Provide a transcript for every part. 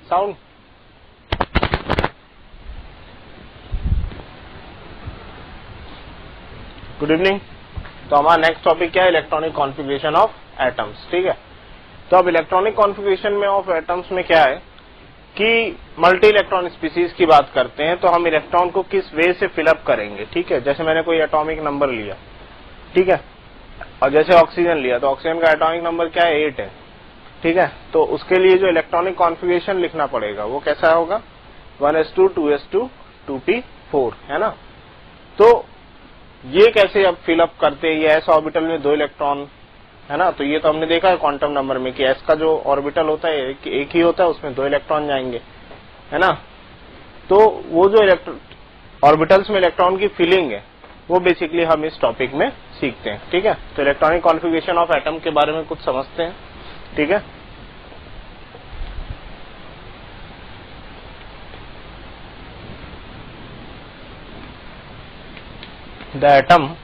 Sound. Good evening. तो हमारा next topic क्या है? Electronic configuration of atoms. ठीक है, तो अब इलेक्ट्रॉनिक कॉन्फ़िगरेशन में ऑफ एटम्स में क्या है कि मल्टी इलेक्ट्रॉन स्पीसीज की बात करते हैं, तो हम इलेक्ट्रॉन को किस वे से फिलअप करेंगे। ठीक है, जैसे मैंने कोई एटॉमिक नंबर लिया, ठीक है, और जैसे ऑक्सीजन लिया तो ऑक्सीजन का एटॉमिक नंबर क्या है? 8 है। ठीक है, तो उसके लिए जो इलेक्ट्रॉनिक कॉन्फ़िगरेशन लिखना पड़ेगा वो कैसा होगा? 1s2 2s2 2p4, है ना। तो ये कैसे अब फिलअप करते हैं? ये एस ऑर्बिटल में 2 इलेक्ट्रॉन, है ना। तो ये तो हमने देखा है क्वांटम नंबर में कि एस का जो ऑर्बिटल होता है एक ही होता है, उसमें 2 इलेक्ट्रॉन जाएंगे, है ना। तो वो जो ऑर्बिटल्स में इलेक्ट्रॉन की फिलिंग है वो बेसिकली हम इस टॉपिक में सीखते हैं। ठीक है, तो इलेक्ट्रॉनिक कॉन्फ़िगरेशन ऑफ एटम के बारे में कुछ समझते हैं। ठीक है, the atom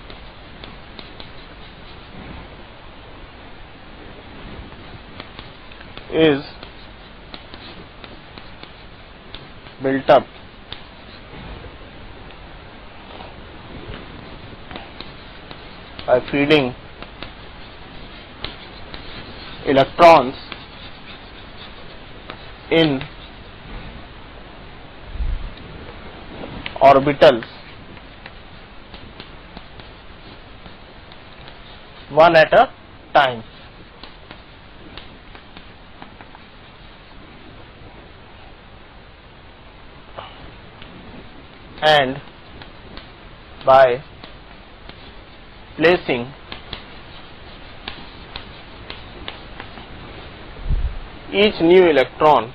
is built up by feeding electrons in orbitals one at a time. And by placing each new electron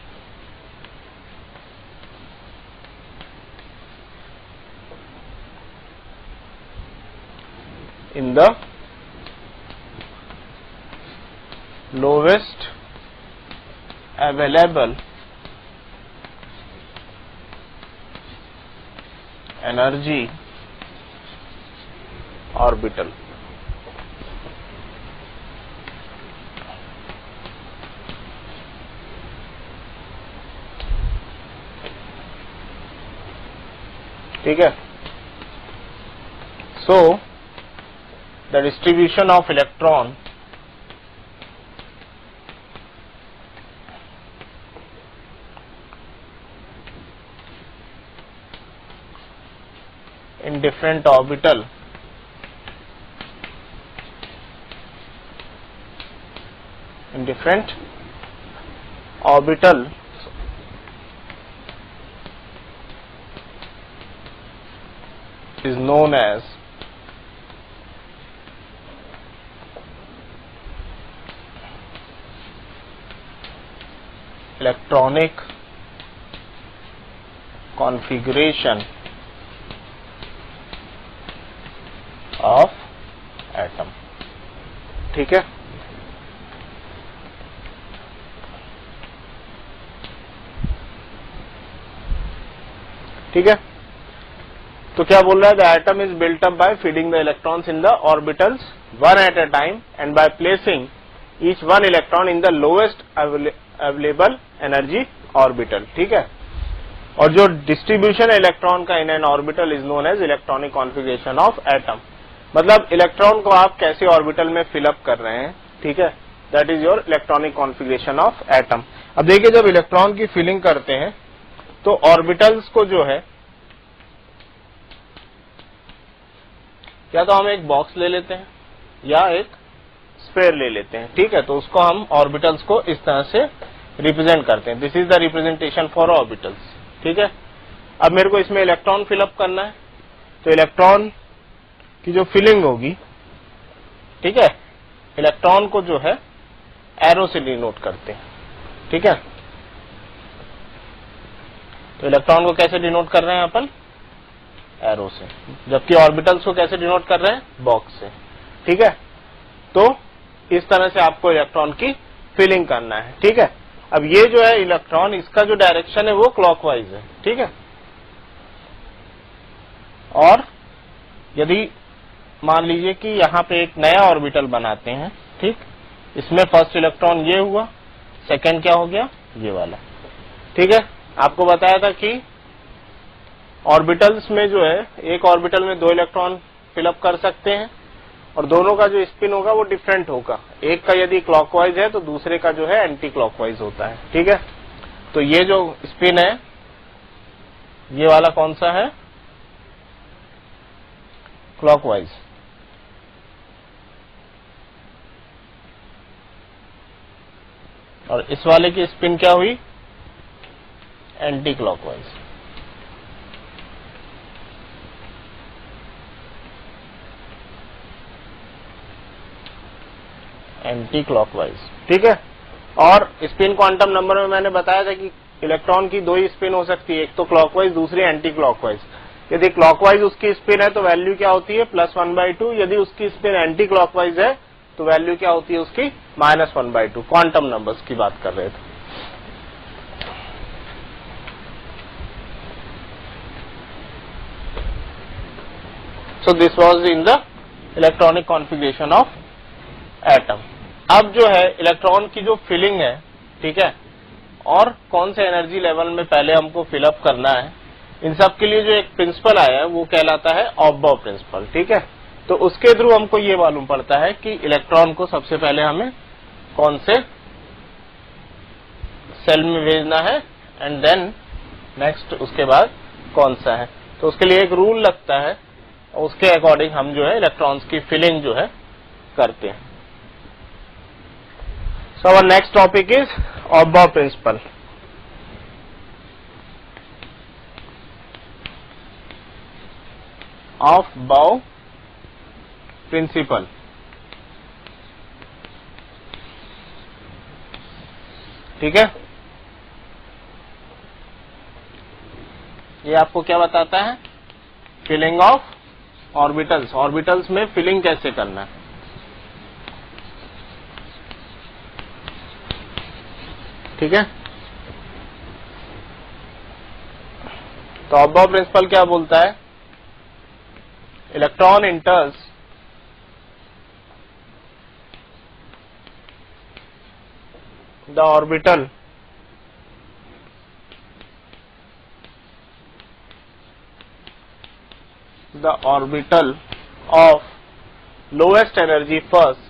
in the lowest available energy orbital. ठीक है, so the distribution of electron in different orbitals is known as electronic configuration of atom. ठीक है, ठीक है, तो क्या बोल रहा है? The atom is built up by feeding the electrons in the orbitals one at a time and by placing each one electron in the lowest available energy orbital. ठीक है, और जो डिस्ट्रीब्यूशन है इलेक्ट्रॉन का in an orbital is known as electronic configuration of atom. मतलब electron को आप कैसे ऑर्बिटल में फिलअप कर रहे हैं। ठीक है, that is your electronic configuration of atom. अब देखिए, जब इलेक्ट्रॉन की फिलिंग करते हैं तो ऑर्बिटल्स को जो है, या तो हम एक बॉक्स ले लेते हैं या एक स्फेयर ले लेते हैं। ठीक है, तो उसको हम ऑर्बिटल्स को इस तरह से रिप्रेजेंट करते हैं। This is the representation for orbitals. ठीक है, अब मेरे को इसमें इलेक्ट्रॉन फिलअप करना है, तो इलेक्ट्रॉन की जो फिलिंग होगी, ठीक है, इलेक्ट्रॉन को जो है एरो से डिनोट करते हैं। ठीक है, तो इलेक्ट्रॉन को कैसे डिनोट कर रहे हैं अपन? एरो से, जबकि ऑर्बिटल्स को कैसे डिनोट कर रहे हैं? बॉक्स से। ठीक है, तो इस तरह से आपको इलेक्ट्रॉन की फिलिंग करना है। ठीक है, अब ये जो है इलेक्ट्रॉन, इसका जो डायरेक्शन है वो क्लॉकवाइज है। ठीक है, और यदि मान लीजिए कि यहाँ पे एक नया ऑर्बिटल बनाते हैं, ठीक, इसमें फर्स्ट इलेक्ट्रॉन ये हुआ, सेकंड क्या हो गया? ये वाला। ठीक है, आपको बताया था कि ऑर्बिटल्स में जो है एक ऑर्बिटल में 2 इलेक्ट्रॉन फिलअप कर सकते हैं और दोनों का जो स्पिन होगा वो डिफरेंट होगा। एक का यदि क्लॉकवाइज है तो दूसरे का जो है एंटी क्लॉकवाइज होता है। ठीक है, तो ये जो स्पिन है ये वाला कौन सा है, क्लॉकवाइज, और इस वाले की स्पिन क्या हुई, एंटी क्लॉकवाइज। Anti clockwise. ठीक है, और स्पिन क्वांटम नंबर में मैंने बताया था कि इलेक्ट्रॉन की 2 ही स्पिन हो सकती है, एक तो क्लॉकवाइज दूसरी एंटी क्लॉकवाइज। यदि क्लॉकवाइज उसकी स्पिन है तो वैल्यू क्या होती है, +1/2। यदि उसकी स्पिन एंटी क्लॉकवाइज है तो वैल्यू क्या होती है उसकी, -1/2। क्वांटम नंबर्स की बात कर रहे थे। So this was in the electronic configuration of atom. अब जो है इलेक्ट्रॉन की जो फिलिंग है, ठीक है, और कौन से एनर्जी लेवल में पहले हमको फिलअप करना है, इन सब के लिए जो एक प्रिंसिपल आया है वो कहलाता है ऑफ-बाउ प्रिंसिपल। ठीक है, तो उसके थ्रू हमको ये मालूम पड़ता है कि इलेक्ट्रॉन को सबसे पहले हमें कौन से सेल में भेजना है एंड देन नेक्स्ट उसके बाद कौन सा है। तो उसके लिए एक रूल लगता है, उसके अकॉर्डिंग हम जो है इलेक्ट्रॉन्स की फिलिंग जो है करते हैं। So our next topic is Aufbau principle. Aufbau principle. ठीक है, ये आपको क्या बताता है, फिलिंग ऑफ ऑर्बिटल्स। ऑर्बिटल्स में फिलिंग कैसे करना है। ठीक है, तो ऑफ-बाउ प्रिंसिपल क्या बोलता है, electron इंटर्स the orbital of lowest energy first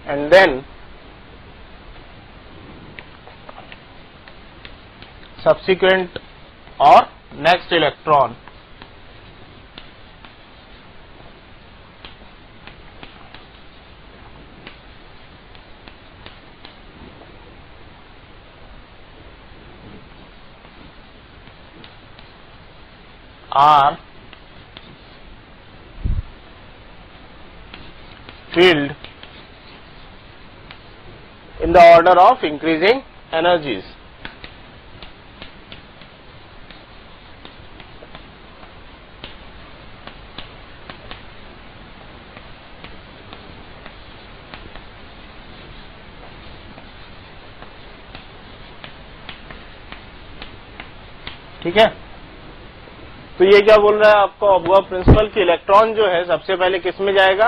and then subsequent or next electron are filled in the order of increasing energies. ठीक है, तो ये क्या बोल रहा है आपको ऑफ-बाउ प्रिंसिपल की इलेक्ट्रॉन जो है सबसे पहले किस में जाएगा,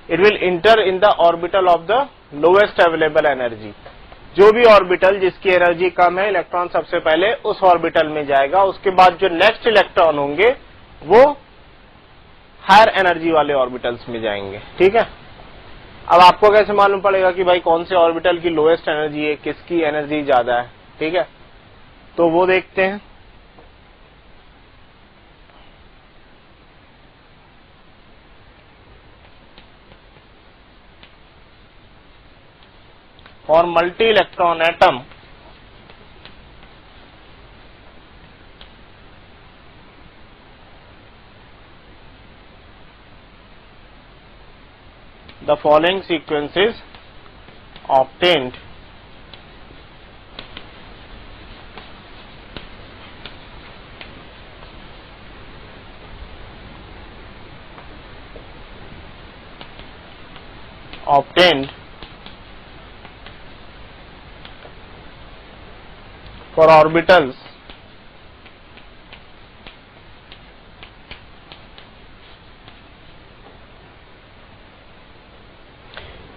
it will inter in the orbital of the lowest available energy. जो भी ऑर्बिटल जिसकी एनर्जी कम है, इलेक्ट्रॉन सबसे पहले उस ऑर्बिटल में जाएगा। उसके बाद जो नेक्स्ट इलेक्ट्रॉन होंगे वो हायर एनर्जी वाले ऑर्बिटल्स में जाएंगे। ठीक है, अब आपको कैसे मालूम पड़ेगा कि भाई कौन से ऑर्बिटल की लोएस्ट एनर्जी है, किसकी एनर्जी ज्यादा है। ठीक है, तो वो देखते हैं। For multi-electron atom, the following sequence is obtained. For orbitals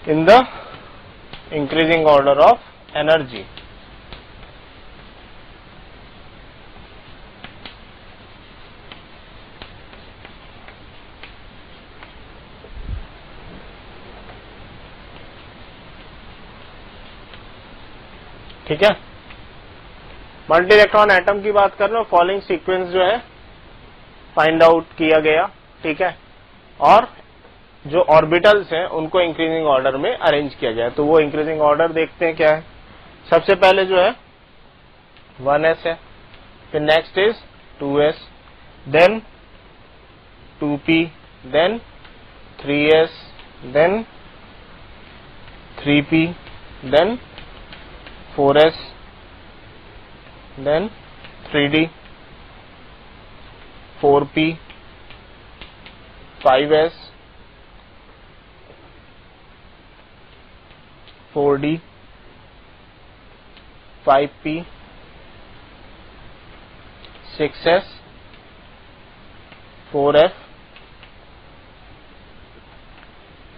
in the increasing order of energy. ठीक है, मल्टी इलेक्ट्रॉन एटम की बात कर रहे हो, फॉलोइंग सीक्वेंस जो है फाइंड आउट किया गया। ठीक है, और जो ऑर्बिटल्स हैं उनको इंक्रीजिंग ऑर्डर में अरेंज किया गया। तो वो इंक्रीजिंग ऑर्डर देखते हैं क्या है। सबसे पहले जो है 1s है, फिर next is 2s, then 2p, then 3s, then 3p, then 4s, then 3d, 4p, 5s, 4d, 5p, 6s, 4f,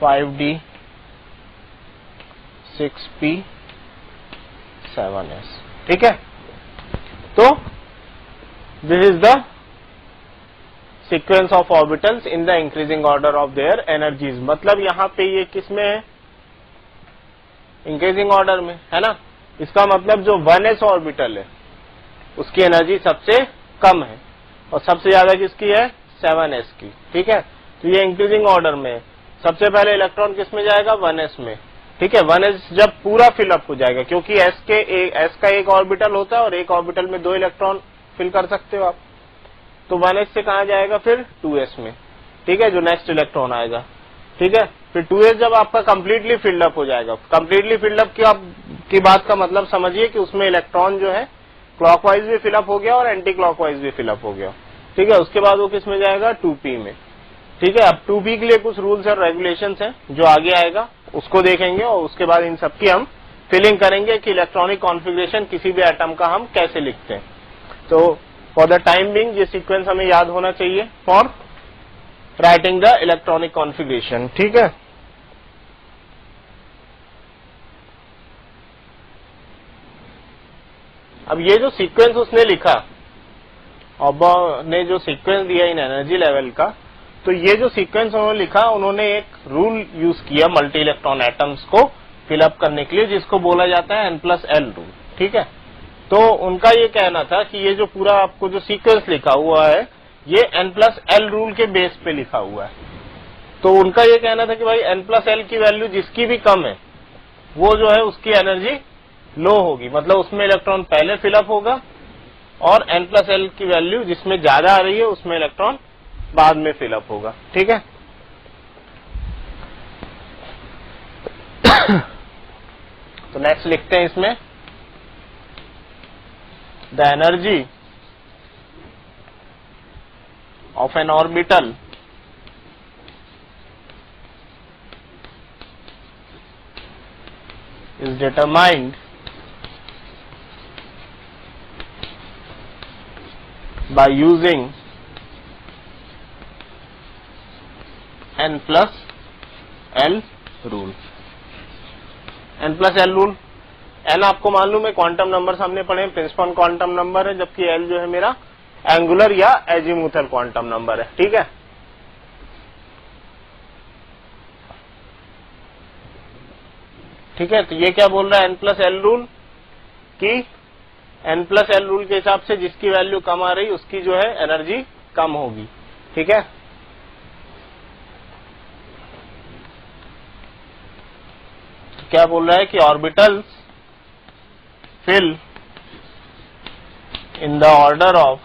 5d, 6p, 7s। ठीक है, तो this is the sequence of orbitals in the increasing order of their energies. मतलब यहां पे ये किस में है, इंक्रीजिंग ऑर्डर में है ना। इसका मतलब जो 1s ऑर्बिटल है उसकी एनर्जी सबसे कम है और सबसे ज्यादा किसकी है, 7s की। ठीक है, तो ये इंक्रीजिंग ऑर्डर में है। सबसे पहले इलेक्ट्रॉन किस में जाएगा, 1s में। ठीक है, 1s जब पूरा फिलअप हो जाएगा, क्योंकि s का एक ऑर्बिटल होता है और एक ऑर्बिटल में 2 इलेक्ट्रॉन फिल कर सकते हो आप, तो 1s से कहा जाएगा फिर 2s में। ठीक है, जो नेक्स्ट इलेक्ट्रॉन आएगा। ठीक है, फिर 2s जब आपका कंप्लीटली फिल्डअप हो जाएगा। कंप्लीटली फिल्डअप की बात का मतलब समझिए कि उसमें इलेक्ट्रॉन जो है क्लॉकवाइज भी फिलअप हो गया और एंटी क्लॉकवाइज भी फिलअप हो गया। ठीक है, उसके बाद वो किस में जाएगा, 2p में। ठीक है, अब 2p के लिए कुछ रूल्स और रेगुलेशंस हैं जो आगे आएगा, उसको देखेंगे और उसके बाद इन सबकी हम फिलिंग करेंगे कि इलेक्ट्रॉनिक कॉन्फ़िगरेशन किसी भी एटम का हम कैसे लिखते हैं। तो फॉर द टाइम बिंग ये सीक्वेंस हमें याद होना चाहिए for writing the electronic configuration. ठीक है, अब ये जो सीक्वेंस उसने लिखा, ऑबॉ ने जो सीक्वेंस दिया इन एनर्जी लेवल का, तो ये जो सीक्वेंस उन्होंने लिखा, उन्होंने एक रूल यूज किया मल्टी इलेक्ट्रॉन एटम्स को फिलअप करने के लिए, जिसको बोला जाता है N+L रूल। ठीक है, तो उनका ये कहना था कि ये जो पूरा आपको जो सीक्वेंस लिखा हुआ है ये N+L रूल के बेस पे लिखा हुआ है। तो उनका ये कहना था कि भाई N+L की वैल्यू जिसकी भी कम है वो जो है उसकी एनर्जी लो होगी, मतलब उसमें इलेक्ट्रॉन पहले फिलअप होगा, और N+L की वैल्यू जिसमें ज्यादा आ रही है उसमें इलेक्ट्रॉन बाद में फिलअप होगा। ठीक है, तो नेक्स्ट लिखते हैं इसमें, the energy of N orbital is determined by using N+L rule. N+L rule, N आपको मालूम है क्वांटम नंबर हमने पढ़े, प्रिंसिपल क्वांटम नंबर है, जबकि L जो है मेरा एंगुलर या एजीमुथल क्वांटम नंबर है। ठीक है, ठीक है, तो ये क्या बोल रहा है N+L रूल कि N+L रूल के हिसाब से जिसकी वैल्यू कम आ रही उसकी जो है एनर्जी कम होगी। ठीक है, क्या बोल रहा है कि orbitals fill in the order of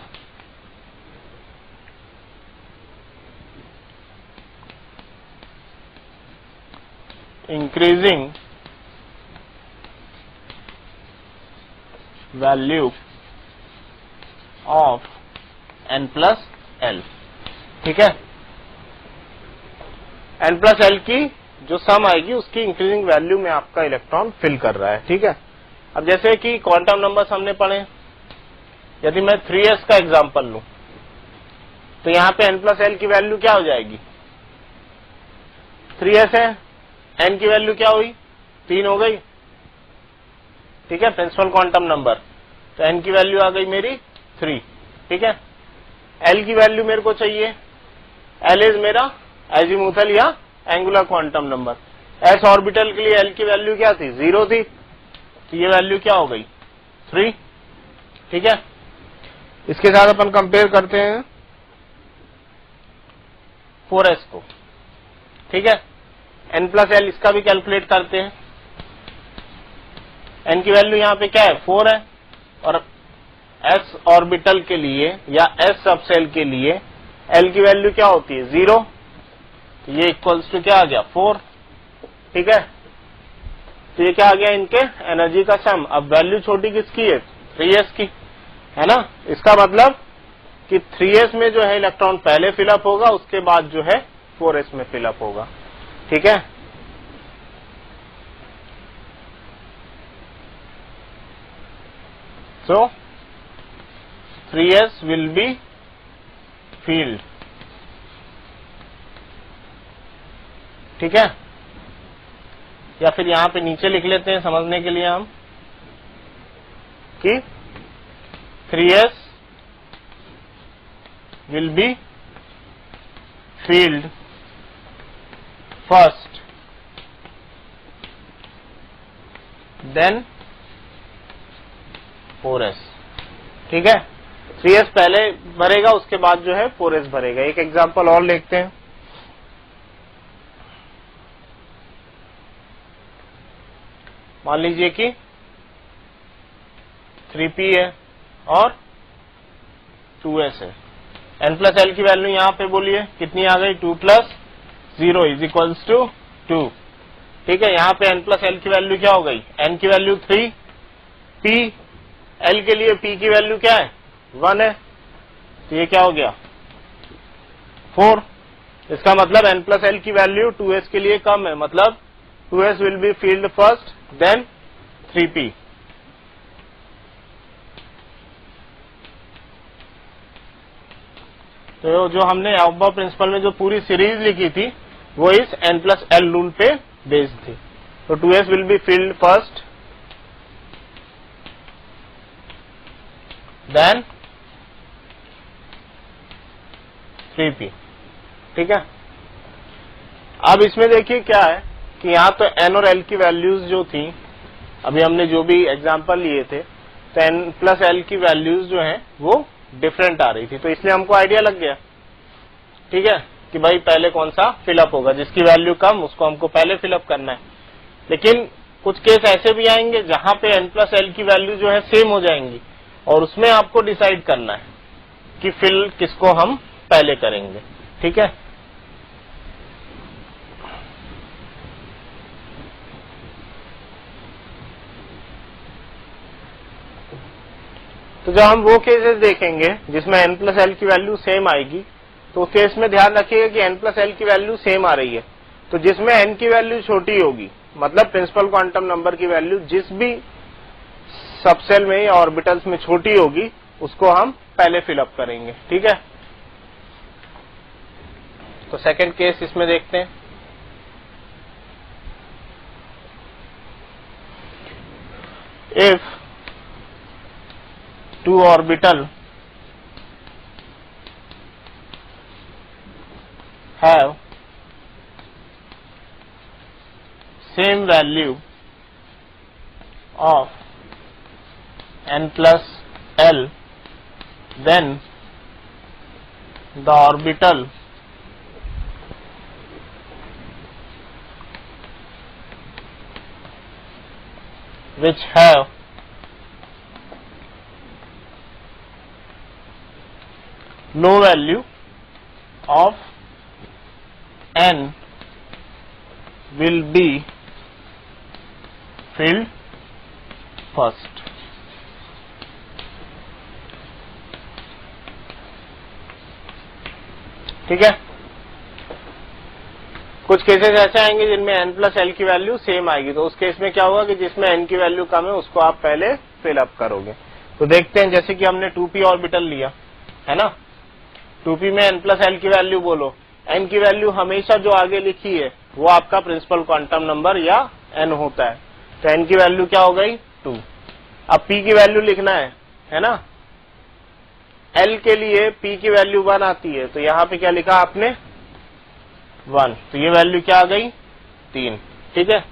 increasing value of N+L। ठीक है, N+L की जो सम आएगी उसकी इंक्रीजिंग वैल्यू में आपका इलेक्ट्रॉन फिल कर रहा है। ठीक है, अब जैसे कि क्वांटम नंबर्स हमने पढ़े, यदि मैं 3s का एग्जांपल लूं तो यहां पे N+L की वैल्यू क्या हो जाएगी, 3s है, n की वैल्यू क्या हुई, 3 हो गई, ठीक है, प्रिंसिपल क्वांटम नंबर। तो n की वैल्यू आ गई मेरी 3, ठीक है। l की वैल्यू मेरे को चाहिए, l इज मेरा एजीमुथल या angular quantum number. s orbital के लिए l की वैल्यू क्या थी, 0 थी, तो ये वैल्यू क्या हो गई, 3, ठीक है। इसके साथ अपन कंपेयर करते हैं 4s को, ठीक है। n प्लस l इसका भी कैलकुलेट करते हैं। n की वैल्यू यहाँ पे क्या है, 4 है, और s ऑर्बिटल के लिए या s सबसेल के लिए l की वैल्यू क्या होती है, 0, तो ये इक्वल्स टू क्या आ गया, 4, ठीक है। तो ये क्या आ गया, इनके एनर्जी का सम। अब वैल्यू छोटी किसकी है, 3s की, है ना। इसका मतलब कि 3s में जो है इलेक्ट्रॉन पहले फिलअप होगा, उसके बाद जो है 4s में फिलअप होगा, ठीक है। सो 3s विल बी फील्ड, ठीक है। या फिर यहां पे नीचे लिख लेते हैं समझने के लिए हम कि 3s will be filled first, then 4s, ठीक है। 3s पहले भरेगा, उसके बाद जो है 4s भरेगा। एक एग्जांपल और देखते हैं। मान लीजिए कि 3p है और 2s है। n प्लस एल की वैल्यू यहां पे बोलिए कितनी आ गई, 2 प्लस 0 इज इक्वल्स टू 2, ठीक है। यहां पे n प्लस एल की वैल्यू क्या हो गई, n की वैल्यू 3, p l के लिए p की वैल्यू क्या है, 1 है, तो ये क्या हो गया, 4। इसका मतलब n प्लस एल की वैल्यू 2s के लिए कम है, मतलब 2s will be filled first then 3p। तो जो हमने अब्बा प्रिंसिपल में जो पूरी सीरीज लिखी थी वो इस n प्लस एल रूल पे बेस्ड थी। तो 2s will be filled first then 3p, ठीक है। अब इसमें देखिए क्या है कि यहाँ तो n और l की वैल्यूज जो थी, अभी हमने जो भी एग्जांपल लिए थे, तो n प्लस l की वैल्यूज जो हैं वो डिफरेंट आ रही थी, तो इसलिए हमको आइडिया लग गया, ठीक है, कि भाई पहले कौन सा फिलअप होगा, जिसकी वैल्यू कम उसको हमको पहले फिलअप करना है। लेकिन कुछ केस ऐसे भी आएंगे जहां पे n प्लस एल की वैल्यू जो है सेम हो जाएंगी, और उसमें आपको डिसाइड करना है कि फिल किसको हम पहले करेंगे, ठीक है। तो जब हम वो केसेस देखेंगे जिसमें n प्लस एल की वैल्यू सेम आएगी, तो उस केस में ध्यान रखिएगा कि n प्लस एल की वैल्यू सेम आ रही है, तो जिसमें n की वैल्यू छोटी होगी, मतलब प्रिंसिपल क्वांटम नंबर की वैल्यू जिस भी सबसेल में या ऑर्बिटल्स में छोटी होगी, उसको हम पहले फिलअप करेंगे, ठीक है। तो सेकंड केस इसमें देखते हैं। If 2 orbital have same value of n plus l, then the orbital which have no value of n will be filled first, ठीक है। कुछ केसेस ऐसे आएंगे जिनमें n प्लस एल की वैल्यू सेम आएगी, तो उस केस में क्या होगा कि जिसमें n की वैल्यू कम है उसको आप पहले फिलअप करोगे। तो देखते हैं, जैसे कि हमने 2p ऑर्बिटल लिया है ना, 2p में n प्लस एल की वैल्यू बोलो, n की वैल्यू हमेशा जो आगे लिखी है वो आपका प्रिंसिपल क्वांटम नंबर या n होता है। तो n की वैल्यू क्या हो गई 2। अब p की वैल्यू लिखना है ना। l के लिए p की वैल्यू 1 आती है, तो यहां पे क्या लिखा आपने 1, तो ये वैल्यू क्या आ गई 3। ठीक है,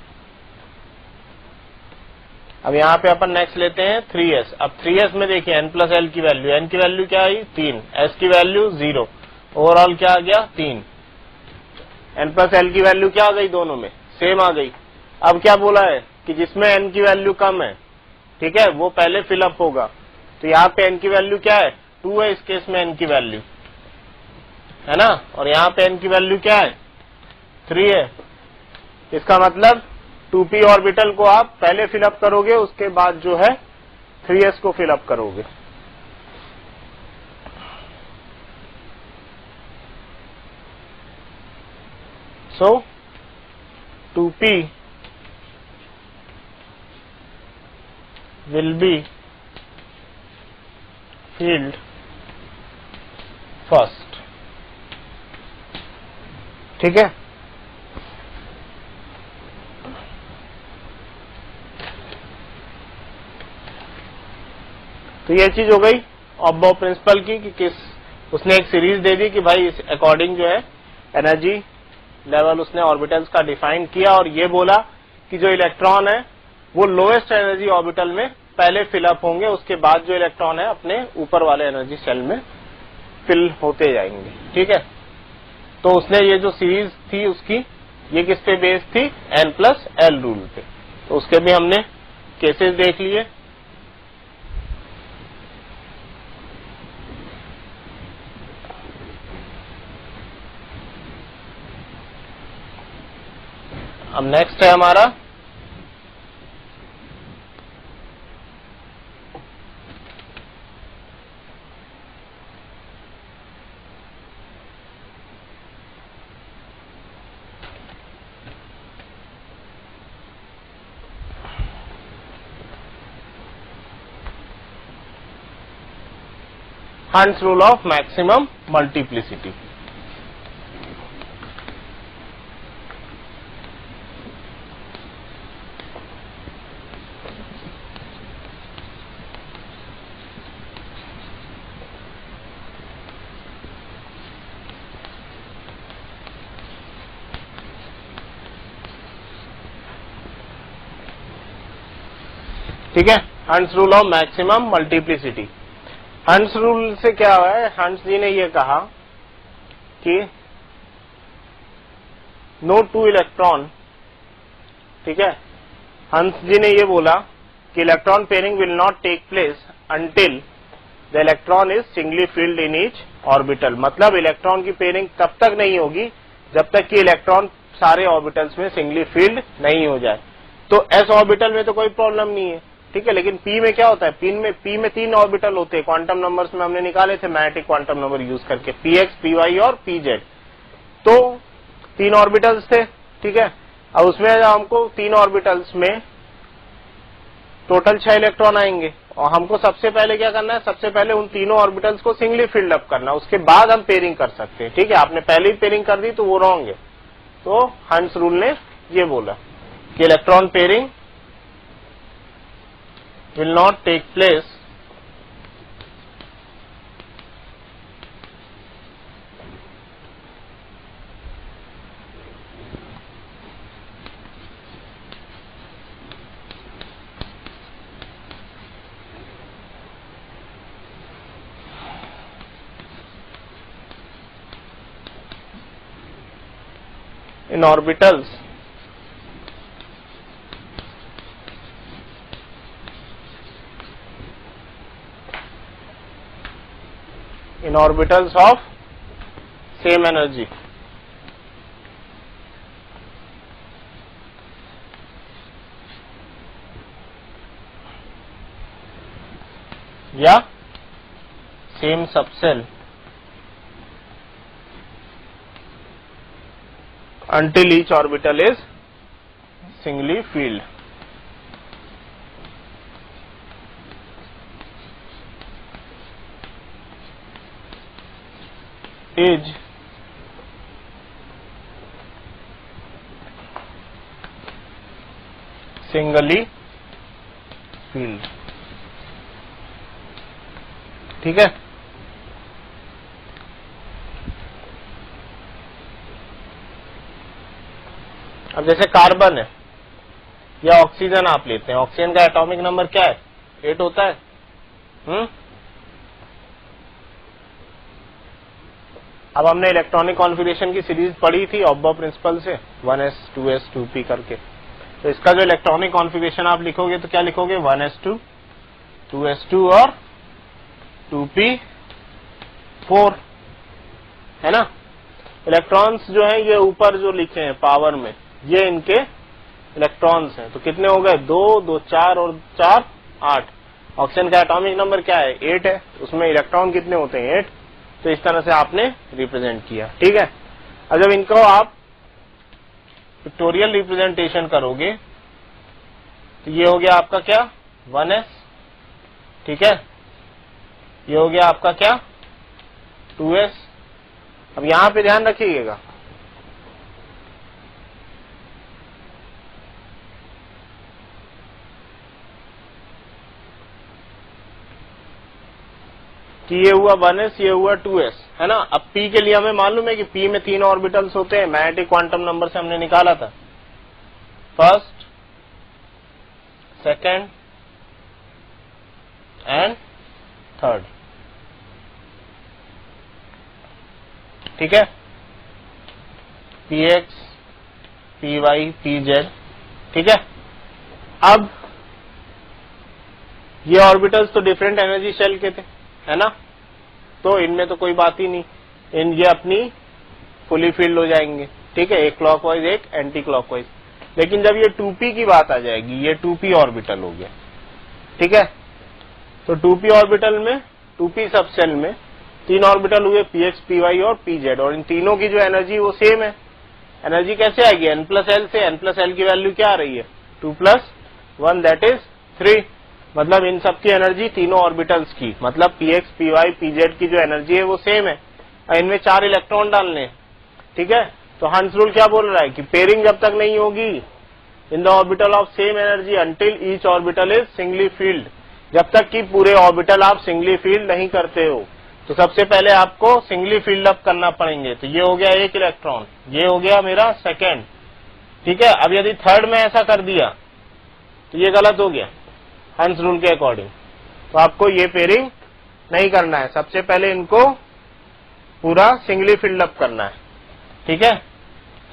अब यहां पे अपन नेक्स्ट लेते हैं 3s। अब 3s में देखिए n प्लस l की वैल्यू, n की वैल्यू क्या आई 3, s की वैल्यू 0, ओवरऑल क्या आ गया 3। n प्लस l की वैल्यू क्या आ गई, दोनों में सेम आ गई। अब क्या बोला है कि जिसमें n की वैल्यू कम है, ठीक है, वो पहले फिलअप होगा। तो यहाँ पे n की वैल्यू क्या है 2 है, इस केस में n की वैल्यू है ना, और यहाँ पे n की वैल्यू क्या है 3 है। इसका मतलब 2p ऑर्बिटल को आप पहले फिलअप करोगे, उसके बाद जो है 3s को फिलअप करोगे। सो 2p will be filled first। ठीक है, तो ये चीज हो गई ऑब्बो प्रिंसिपल की कि किस उसने एक सीरीज दे दी कि भाई इस अकॉर्डिंग जो है एनर्जी लेवल उसने ऑर्बिटल्स का डिफाइन किया, और ये बोला कि जो इलेक्ट्रॉन है वो लोएस्ट एनर्जी ऑर्बिटल में पहले फिलअप होंगे, उसके बाद जो इलेक्ट्रॉन है अपने ऊपर वाले एनर्जी सेल में फिल होते जाएंगे। ठीक है, तो उसने ये जो सीरीज थी उसकी ये किस पे बेस्ड थी n प्लस l रूल पे, तो उसके भी हमने केसेस देख लिए। अब नेक्स्ट है हमारा Hund's rule of maximum multiplicity। ठीक है, हंस रूल ऑफ मैक्सिमम मल्टीप्लिसिटी। हंस रूल से क्या हुआ है, हंस जी ने ये कहा कि नो टू इलेक्ट्रॉन, ठीक है, हंस जी ने ये बोला कि electron pairing will not take place until the electron is singly filled in each orbital. मतलब इलेक्ट्रॉन की पेयरिंग तब तक नहीं होगी जब तक कि इलेक्ट्रॉन सारे ऑर्बिटल्स में सिंगली फील्ड नहीं हो जाए। तो एस ऑर्बिटल में तो कोई प्रॉब्लम नहीं है, ठीक है, लेकिन पी में क्या होता है, पी में 3 ऑर्बिटल होते हैं। क्वांटम नंबर्स में हमने निकाले थे मैग्नेटिक क्वांटम नंबर यूज करके, px, py और pz। तो 3 ऑर्बिटल्स थे, ठीक है। अब उसमें हमको 3 ऑर्बिटल्स में टोटल 6 इलेक्ट्रॉन आएंगे, और हमको सबसे पहले क्या करना है, सबसे पहले उन तीनों ऑर्बिटल्स को सिंगली फील्ड अप करना, उसके बाद हम पेयरिंग कर सकते हैं। ठीक है, आपने पहले ही पेयरिंग कर दी तो वो रॉन्ग है। तो हंस रूल ने ये बोला कि electron pairing will not take place in orbitals of same energy। या same subshell until each orbital is singly filled। is singly field. ठीक है, अब जैसे कार्बन है या ऑक्सीजन आप लेते हैं, ऑक्सीजन का एटॉमिक नंबर क्या है? 8 होता है। अब हमने इलेक्ट्रॉनिक कॉन्फ़िगरेशन की सीरीज पढ़ी थी ऑब्बा प्रिंसिपल से, 1s 2s 2p करके। तो इसका जो इलेक्ट्रॉनिक कॉन्फ़िगरेशन आप लिखोगे तो क्या लिखोगे? 1s2 2s2 और 2p4, है ना। इलेक्ट्रॉन्स जो है ये ऊपर जो लिखे हैं पावर में, ये इनके इलेक्ट्रॉन्स हैं। तो कितने हो गए? 2 2 4 और 4 8। ऑक्सीजन का एटॉमिक नंबर क्या है? 8 है। उसमें इलेक्ट्रॉन कितने होते हैं? 8। तो इस तरह से आपने रिप्रेजेंट किया। ठीक है, अब जब इनको आप पिक्टोरियल रिप्रेजेंटेशन करोगे तो ये हो गया आपका क्या? 1s। ठीक है, ये हो गया आपका क्या? 2s। अब यहां पे ध्यान रखिएगा, कि ये हुआ 1s, ये हुआ 2s, है ना। अब p के लिए हमें मालूम है कि p में 3 ऑर्बिटल्स होते हैं, मैग्नेटिक क्वांटम नंबर से हमने निकाला था, फर्स्ट, सेकंड एंड थर्ड। ठीक है, px py pz। ठीक है, अब ये ऑर्बिटल्स तो डिफरेंट एनर्जी शेल के थे, है ना, तो इनमें तो कोई बात ही नहीं, ये अपनी फुली फील्ड हो जाएंगे। ठीक है, एक क्लॉकवाइज एक एंटी क्लॉकवाइज। लेकिन जब ये 2p की बात आ जाएगी, ये 2p ऑर्बिटल हो गया। ठीक है, तो 2p ऑर्बिटल में 2p सब सेल में 3 ऑर्बिटल हुए, px py और pz, और इन तीनों की जो एनर्जी वो सेम है। एनर्जी कैसे आएगी? n+l से। n+l की वैल्यू क्या आ रही है? 2 + 1 दैट इज 3। मतलब इन सबकी एनर्जी तीनों ऑर्बिटल्स की, मतलब px py pz की जो एनर्जी है वो सेम है। इनमें 4 इलेक्ट्रॉन डालने हैं। ठीक है, तो हंस रूल क्या बोल रहा है कि पेयरिंग जब तक नहीं होगी in the orbital of same energy until each orbital is singly field, जब तक कि पूरे ऑर्बिटल आप सिंगली फील्ड नहीं करते हो। तो सबसे पहले आपको सिंगली फील्ड अप करना पड़ेंगे। तो ये हो गया एक इलेक्ट्रॉन, ये हो गया मेरा सेकेंड। ठीक है, अब यदि थर्ड में ऐसा कर दिया तो ये गलत हो गया हंस रूल के अकॉर्डिंग। तो आपको ये पेयरिंग नहीं करना है, सबसे पहले इनको पूरा सिंगली फील्ड अप करना है। ठीक है,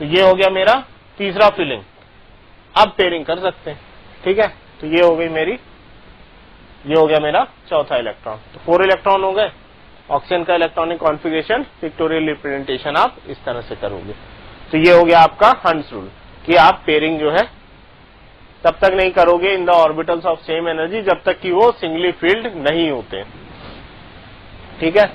तो ये हो गया मेरा तीसरा फिलिंग। अब पेयरिंग कर सकते हैं। ठीक है, तो ये हो गई मेरी, ये हो गया मेरा चौथा इलेक्ट्रॉन। तो 4 इलेक्ट्रॉन हो गए। ऑक्सीजन का इलेक्ट्रॉनिक कॉन्फ़िगरेशन पिक्टोरियल रिप्रेजेंटेशन आप इस तरह से करोगे। तो ये हो गया आपका हंस रूल कि आप पेयरिंग जो है तब तक नहीं करोगे in the orbitals of same energy जब तक कि वो सिंगली फील्ड नहीं होते। ठीक है,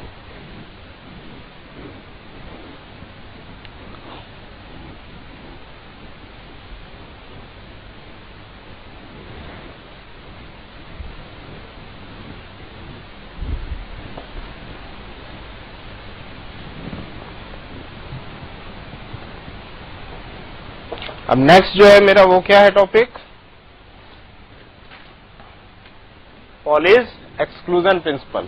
अब नेक्स्ट जो है मेरा वो क्या है topic? Pauli's exclusion principle.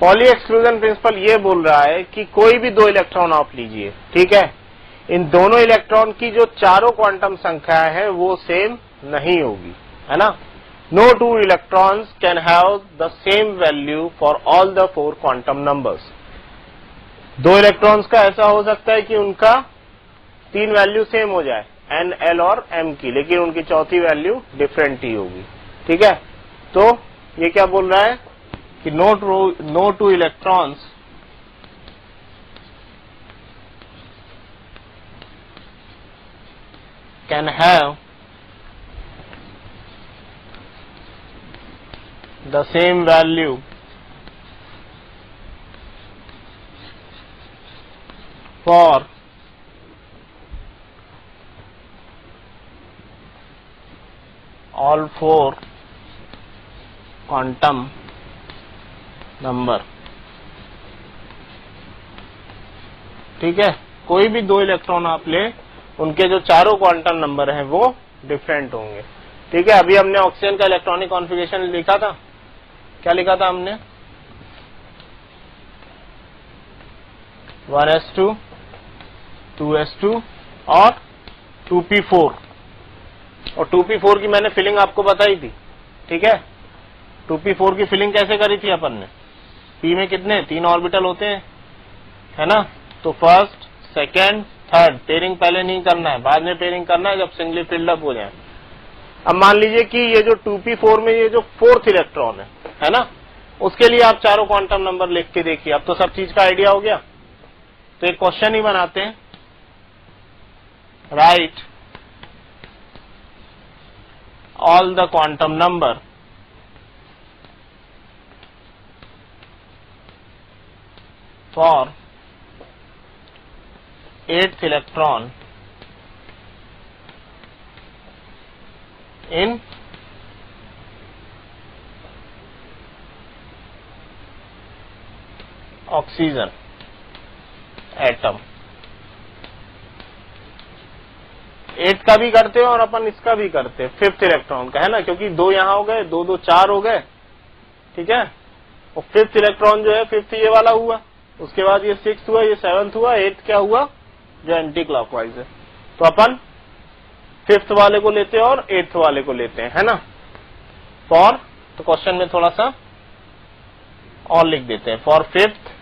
Poly exclusion principle ये बोल रहा है कि कोई भी 2 इलेक्ट्रॉन आप लीजिए, ठीक है, इन दोनों इलेक्ट्रॉन की जो चारों क्वांटम संख्या है वो सेम नहीं होगी, है ना। No 2 electrons can have the same value for all the 4 quantum numbers. 2 electrons का ऐसा हो सकता है कि उनका 3 वैल्यू सेम हो जाए, n, l और m की, लेकिन उनकी चौथी वैल्यू डिफरेंट ही होगी। ठीक है, तो ये क्या बोल रहा है कि no 2 electrons can have the same value for all 4 quantum number। ठीक है, कोई भी 2 इलेक्ट्रॉन आप ले, उनके जो चारों क्वांटम नंबर हैं वो डिफरेंट होंगे। ठीक है, अभी हमने ऑक्सीजन का इलेक्ट्रॉनिक कॉन्फ़िगरेशन लिखा था, क्या लिखा था हमने? 1s2, 2s2 और 2p4। और 2p4 की मैंने फिलिंग आपको बताई थी। ठीक है, 2p4 की फिलिंग कैसे करी थी अपन ने? p में कितने 3 ऑर्बिटल होते हैं, है ना? तो फर्स्ट, सेकेंड, थर्ड पेयरिंग पहले नहीं करना है, बाद में पेयरिंग करना है जब सिंगली फिल्ड अप हो जाए। अब मान लीजिए कि ये जो 2p4 में ये जो 4th इलेक्ट्रॉन है ना, उसके लिए आप चारों क्वांटम नंबर लिख के देखिए। अब तो सब चीज का आइडिया हो गया। तो एक क्वेश्चन ही बनाते हैं, right all the quantum number for 8th electron in oxygen atom। 8 का भी करते हैं और अपन इसका भी करते हैं, 5th इलेक्ट्रॉन का, है ना? क्योंकि 2 यहां हो गए, 2 2 4 हो गए। ठीक है, और 5th इलेक्ट्रॉन जो है 5th ये वाला हुआ, उसके बाद ये 6th हुआ, ये 7th हुआ, 8th क्या हुआ जो एंटी क्लॉकवाइज है। तो अपन 5th वाले को लेते हैं और 8th वाले को लेते हैं, है ना? फॉर, तो क्वेश्चन में थोड़ा सा और लिख देते हैं, for 5th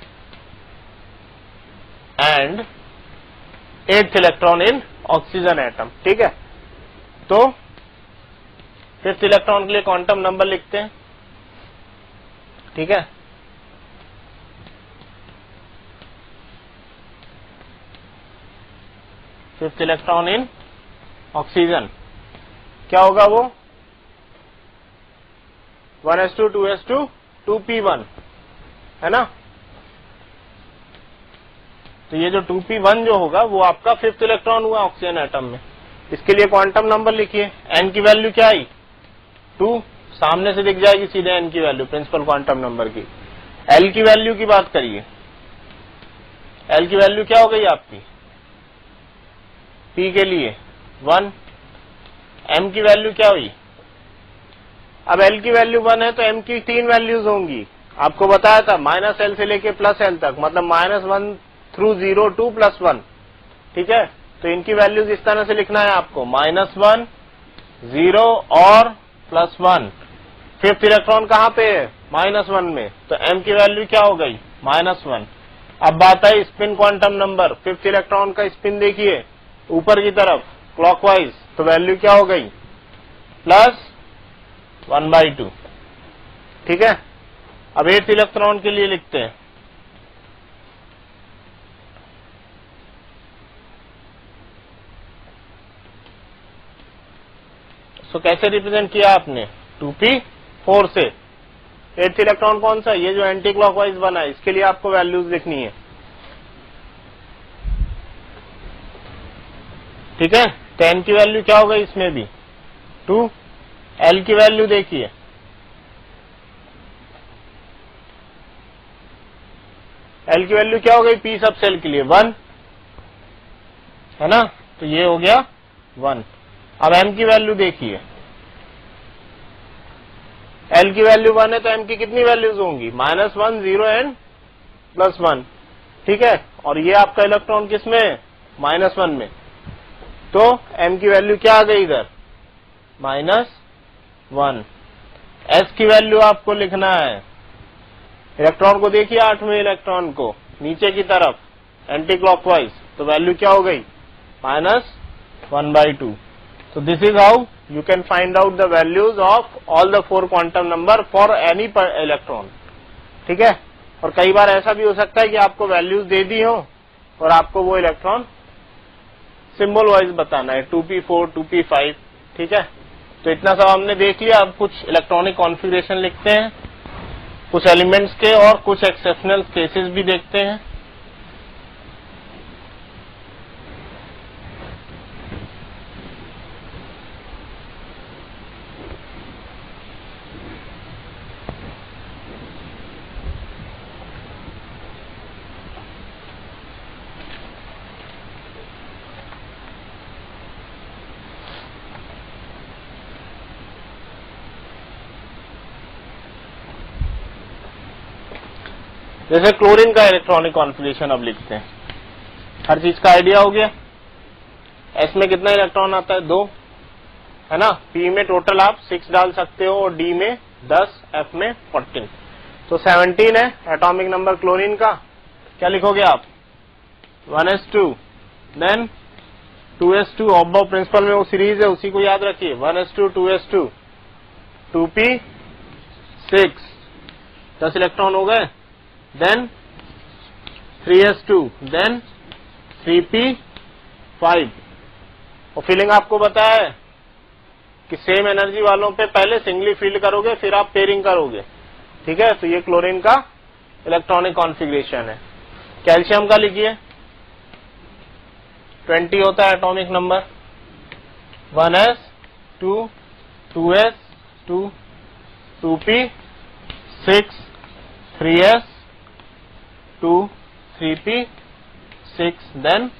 and 8th electron in oxygen atom. ठीक है, तो 5th इलेक्ट्रॉन के लिए क्वांटम नंबर लिखते हैं। ठीक है, फिफ्थ इलेक्ट्रॉन इन ऑक्सीजन क्या होगा वो? 1s2, 2s2, 2p1, है ना? तो ये जो 2p1 जो होगा वो आपका 5th इलेक्ट्रॉन हुआ ऑक्सीजन एटम में। इसके लिए क्वांटम नंबर लिखिए। n की वैल्यू क्या आई? 2, सामने से दिख जाएगी सीधे n की वैल्यू, प्रिंसिपल क्वांटम नंबर की। l की वैल्यू की बात करिए, l की वैल्यू क्या हो गई आपकी? p के लिए 1, m की वैल्यू क्या हुई? अब l की वैल्यू 1 है तो m की 3 वैल्यूज होंगी, आपको बताया था, -l से लेके +l तक, मतलब -1 through 0 to +1। ठीक है, तो इनकी वैल्यूज इस तरह से लिखना है आपको, -1, 0 और +1। 5th इलेक्ट्रॉन कहाँ पे है? -1 में, तो m की वैल्यू क्या हो गई? -1। अब बात है spin quantum number. 5th electron का स्पिन देखिए ऊपर की तरफ क्लॉकवाइज, तो वैल्यू क्या हो गई? +1/2। ठीक है, अब 8th इलेक्ट्रॉन के लिए लिखते हैं, तो कैसे रिप्रेजेंट किया आपने? 2p4 से। 8th इलेक्ट्रॉन कौन सा? ये जो एंटी क्लॉकवाइज बना है, इसके लिए आपको वैल्यूज लिखनी है। ठीक है, 10 की वैल्यू क्या हो गई इसमें भी? 2। l की वैल्यू देखिए, l की वैल्यू क्या हो गई p सब सेल के लिए? 1, है ना? तो ये हो गया 1। अब m की वैल्यू देखिए, l की वैल्यू 1 है तो m की कितनी वैल्यूज होंगी? -1, 0 एंड +1। ठीक है, और ये आपका इलेक्ट्रॉन किसमें है? -1 में, तो m की वैल्यू क्या आ गई इधर? -1। s की वैल्यू आपको लिखना है, इलेक्ट्रॉन को देखिए, 8वें इलेक्ट्रॉन को नीचे की तरफ एंटी क्लॉकवाइज, तो वैल्यू क्या हो गई? -1/2। So this is how you can find out the values of all the 4 quantum number for any electron। ठीक है, और कई बार ऐसा भी हो सकता है कि आपको वैल्यूज दे दी हो और आपको वो इलेक्ट्रॉन सिंबल वाइज बताना है, 2p4, 2p5। ठीक है, तो इतना सब हमने देख लिया। अब कुछ इलेक्ट्रॉनिक कॉन्फ़िगरेशन लिखते हैं, कुछ एलिमेंट्स के और कुछ एक्सेप्शनल केसेस भी देखते हैं। जैसे क्लोरीन का इलेक्ट्रॉनिक कॉन्फ़िगरेशन अब लिखते हैं। हर चीज का आइडिया हो गया। एस में कितना इलेक्ट्रॉन आता है? 2, है ना। पी में टोटल आप 6 डाल सकते हो और डी में 10, एफ में 14, तो 17 है एटॉमिक नंबर क्लोरीन का। क्या लिखोगे आप? 1s2, then 2s2। ऑब्बो प्रिंसिपल में वो सीरीज है, उसी को याद रखिए। 1s2, 2s2, 2p6, 10 इलेक्ट्रॉन हो गए। Then 3s2, then 3p5। और फिलिंग आपको बताया है कि सेम एनर्जी वालों पे पहले सिंगली फील्ड करोगे, फिर आप पेयरिंग करोगे, ठीक है। तो ये क्लोरीन का इलेक्ट्रॉनिक कॉन्फ़िगरेशन है। कैल्शियम का लिखिए, 20 होता है atomic number. 1s2, 2s2, 2p6, 3s2, 3p6, then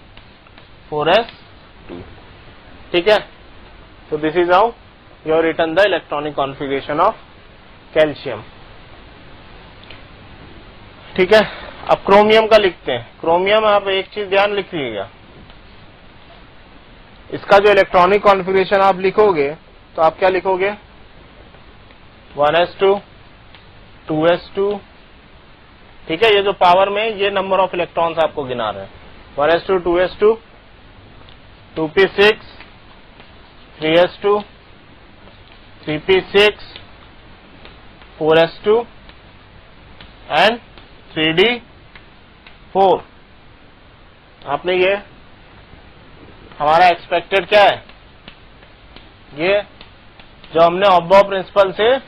4s2, ठीक है। तो this is how you have written the electronic configuration of calcium, ठीक है। अब क्रोमियम का लिखते हैं। क्रोमियम आप एक चीज ध्यान लिखिएगा, इसका जो इलेक्ट्रॉनिक कॉन्फ़िगरेशन आप लिखोगे तो आप क्या लिखोगे? 1s2, 2s2, ठीक है। ये जो पावर में ये नंबर ऑफ इलेक्ट्रॉन्स आपको गिना रहे हैं। 1s2, 2s2, 2p6, 3s2, 3p6, 4s2 and 3d4। आपने ये हमारा एक्सपेक्टेड क्या है? ये जो हमने ऑब्बो प्रिंसिपल से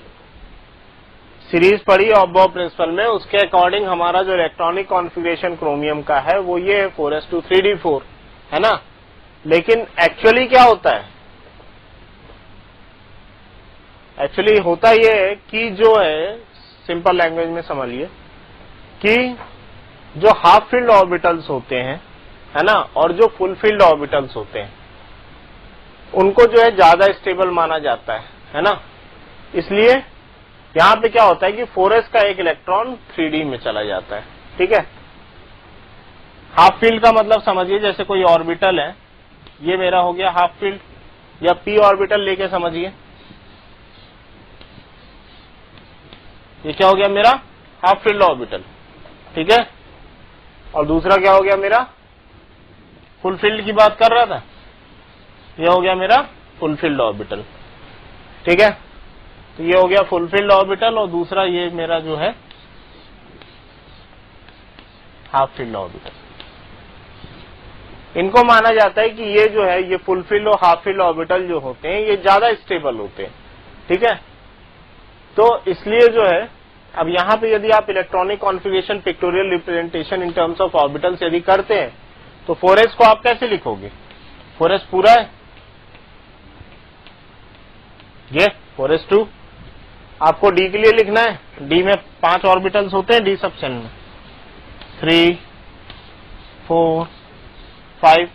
सीरीज पढ़ी ऑब्बो प्रिंसिपल में, उसके अकॉर्डिंग हमारा जो इलेक्ट्रॉनिक कॉन्फ़िगरेशन क्रोमियम का है वो ये है 4s2, 3d4, है ना। लेकिन एक्चुअली क्या होता है? एक्चुअली होता ये है कि जो है, सिंपल लैंग्वेज में समझिए कि जो हाफ फील्ड ऑर्बिटल्स होते हैं, है ना, और जो फुल फील्ड ऑर्बिटल्स होते हैं, उनको जो है ज्यादा स्टेबल माना जाता है ना। इसलिए यहां पे क्या होता है कि 4s का एक इलेक्ट्रॉन 3d में चला जाता है, ठीक है। हाफ फील्ड का मतलब समझिए, जैसे कोई ऑर्बिटल है, ये मेरा हो गया हाफ फील्ड, या p ऑर्बिटल लेके समझिए, ये क्या हो गया मेरा? हाफ फील्ड ऑर्बिटल, ठीक है। और दूसरा क्या हो गया मेरा? फुल फील्ड की बात कर रहा था, ये हो गया मेरा फुल फील्ड ऑर्बिटल, ठीक है। तो ये हो गया फुल फील्ड ऑर्बिटल, और दूसरा ये मेरा जो है हाफ फील्ड ऑर्बिटल। इनको माना जाता है कि ये जो है, ये फुल फील्ड और हाफ फील्ड ऑर्बिटल जो होते हैं ये ज्यादा स्टेबल होते हैं, ठीक है। तो इसलिए जो है, अब यहां पे यदि आप electronic configuration pictorial representation in terms of orbitals यदि करते हैं तो 4s को आप कैसे लिखोगे? 4s पूरा है, ये 4s2। आपको d के लिए लिखना है, d में 5 ऑर्बिटल्स होते हैं d सबसेन में, 3, 4, 5,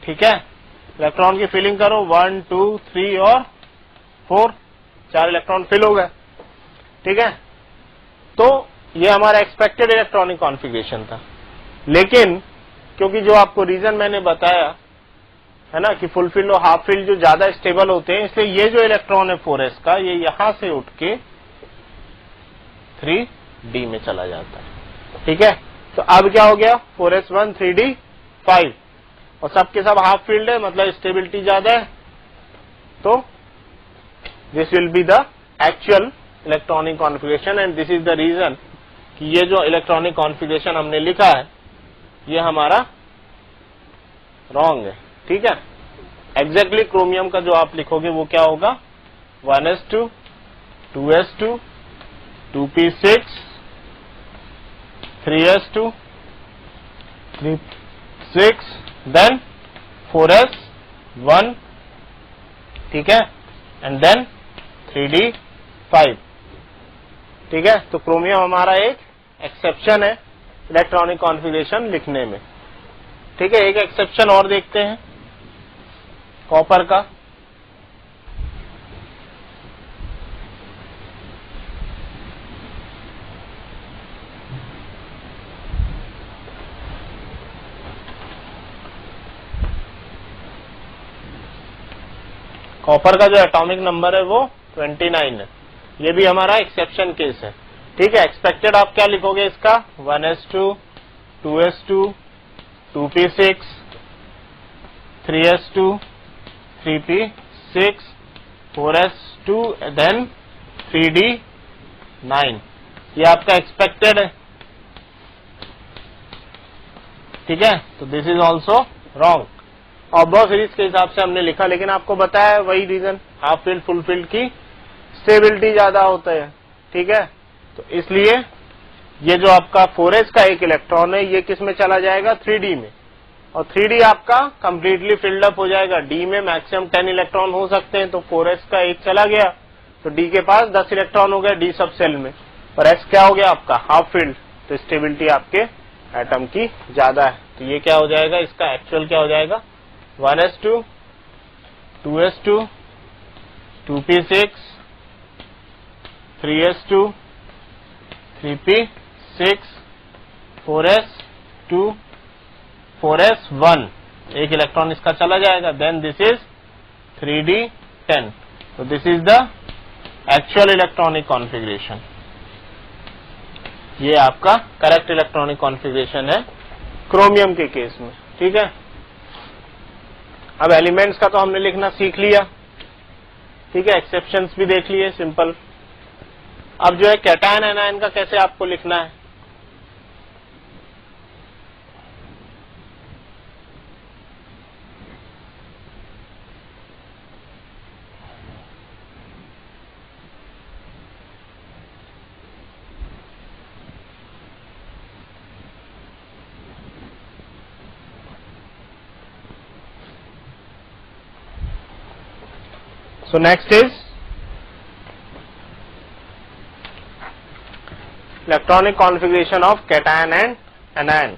ठीक है। इलेक्ट्रॉन की फिलिंग करो, 1, 2, 3 और 4, 4 इलेक्ट्रॉन फिल हो गए, ठीक है। तो ये हमारा एक्सपेक्टेड इलेक्ट्रॉनिक कॉन्फ़िगरेशन था। लेकिन क्योंकि जो आपको रीजन मैंने बताया है ना कि फुल फील्ड और हाफ फील्ड जो ज्यादा स्टेबल होते हैं, इसलिए ये जो इलेक्ट्रॉन है 4s का, ये यहां से उठ के 3d में चला जाता है, ठीक है। तो अब क्या हो गया? 4s1, 3d5, और सबके सब हाफ फील्ड है, मतलब स्टेबिलिटी ज्यादा है। तो this will be the actual electronic configuration, and this is the reason कि ये जो इलेक्ट्रॉनिक कॉन्फ़िगरेशन हमने लिखा है ये हमारा रॉन्ग है, ठीक है। एग्जैक्टली क्रोमियम का जो आप लिखोगे वो क्या होगा, 1s2 2s2 2p6 3s2 3p6 then 4s1, ठीक है, एंड देन 3d5, ठीक है। तो क्रोमियम हमारा एक एक्सेप्शन है इलेक्ट्रॉनिक कॉन्फ़िगरेशन लिखने में, ठीक है। एक एक्सेप्शन और देखते हैं कॉपर का। कॉपर का जो एटॉमिक नंबर है वो 29 है, ये भी हमारा एक्सेप्शन केस है, ठीक है। एक्सपेक्टेड आप क्या लिखोगे इसका, 1s2 2s2 2p6 3s2 3p6 4s2 then 3d9, ये आपका एक्सपेक्टेड है, ठीक है। तो दिस इज ऑल्सो रॉन्ग। ऑब्बो सीरीज के हिसाब से हमने लिखा, लेकिन आपको बताया वही reason, half field full field की स्टेबिलिटी ज्यादा होता है, ठीक है। तो इसलिए ये जो आपका 4s का एक इलेक्ट्रॉन है ये किस में चला जाएगा, 3d में, और 3d आपका कंप्लीटली फिल्ड अप हो जाएगा। d में मैक्सिमम 10 इलेक्ट्रॉन हो सकते हैं, तो 4s का एक चला गया तो d के पास 10 इलेक्ट्रॉन हो गए d सब सेल में, और s क्या हो गया आपका, हाफ फील्ड, तो स्टेबिलिटी आपके एटम की ज्यादा है। तो ये क्या हो जाएगा, इसका एक्चुअल क्या हो जाएगा, 1s2 2s2 2p6 3s2 3p6 4s2 4s1, एक इलेक्ट्रॉन इसका चला जाएगा, देन दिस इज 3d10। तो this is the actual electronic configuration, ये आपका करेक्ट इलेक्ट्रॉनिक कॉन्फ़िगरेशन है क्रोमियम के केस में, ठीक है। अब एलिमेंट्स का तो हमने लिखना सीख लिया, ठीक है, एक्सेप्शंस भी देख लिए सिंपल। अब जो है कैटायन एनायन का कैसे आपको लिखना है, so next is electronic configuration of cation and anion.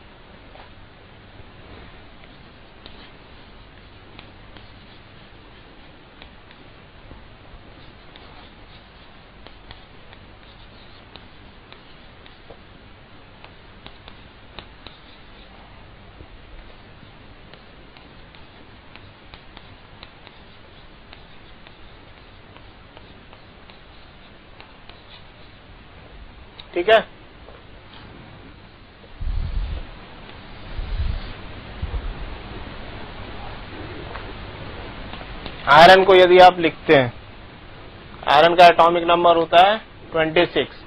ठीक है, आयरन को यदि आप लिखते हैं, आयरन का एटॉमिक नंबर होता है 26।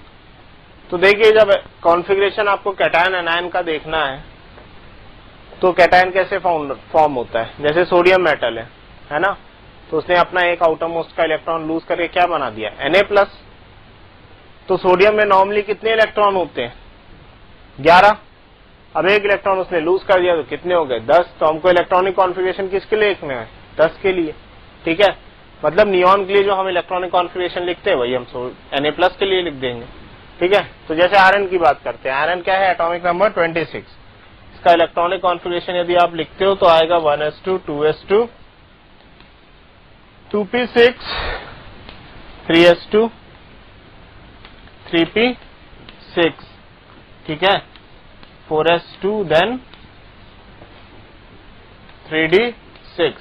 तो देखिए जब कॉन्फ़िगरेशन आपको कैटायन एनायन का देखना है तो कैटायन कैसे फॉर्म होता है, जैसे सोडियम मेटल है ना, तो उसने अपना एक आउटर मोस्ट का इलेक्ट्रॉन लूज करके क्या बना दिया, Na+। तो सोडियम में नॉर्मली कितने इलेक्ट्रॉन होते हैं, 11। अब एक इलेक्ट्रॉन उसने लूज कर दिया तो कितने हो गए, 10। तो हमको इलेक्ट्रॉनिक कॉन्फ़िगरेशन किसके लिए लिखना है, 10 के लिए, ठीक है। मतलब नियॉन के लिए जो हम इलेक्ट्रॉनिक कॉन्फ़िगरेशन लिखते हैं वही हम Na+ के लिए लिख देंगे, ठीक है। तो जैसे आयरन की बात करते हैं, आयरन क्या है, एटॉमिक नंबर 26, इसका इलेक्ट्रॉनिक कॉन्फ़िगरेशन यदि आप लिखते हो तो आएगा 1s2 2s2 2p6 3s2 3p6, ठीक है, 4s2 then 3d6।